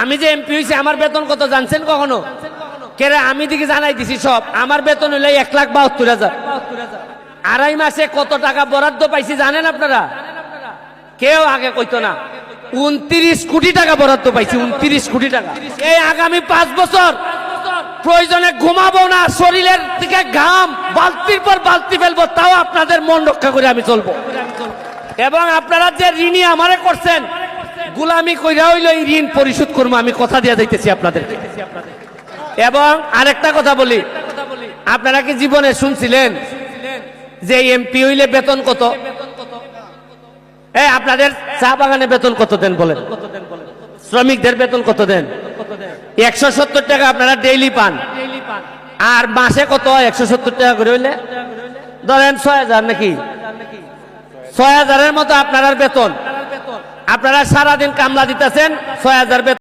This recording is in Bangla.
আমি যে এমপি হয়েছি আমার বেতন কত জানছেন কখনো? কেরে আমি দিকে জানাই দিছি সব। আমার বেতন হইলে 1,72,000। 2.5 মাসে কত টাকা বরাদ্দ পাইছি জানেন আপনারা? কেউ আগে কইতো না। 29 কোটি টাকা বরাদ্দ পাইছি, 29 কোটি টাকা। এই আগামী 5 বছর প্রয়োজনে ঘুমাবো না, শরীরের থেকে ঘাম বালতির পর বালতি ফেলবো, তাও আপনাদের মন রক্ষা করে আমি চলবো। এবং আপনারা যে ঋণী আমারে করছেন, গোলামি কইরা হইলো এই ঋণ পরিশোধ করবো, আমি কথা দিয়ে যাইতেছি আপনাদের। এবং আরেকটা কথা বলি, আপনারা কি জীবনে শুনছিলেন যে এমপি হইলে বেতন কত? আপনাদের চা বাগানে বেতন কত দেন বলেন? শ্রমিকদের বেতন কত দেন? 170 টাকা আপনারা ডেইলি পান। আর মাসে কত? 170 টাকা করে হইলে ধরেন 6,000 নাকি? 6,000-এর মতো আপনার বেতন। আপনারা সারাদিন কামলা দিতেছেন, 6,000 বেতন।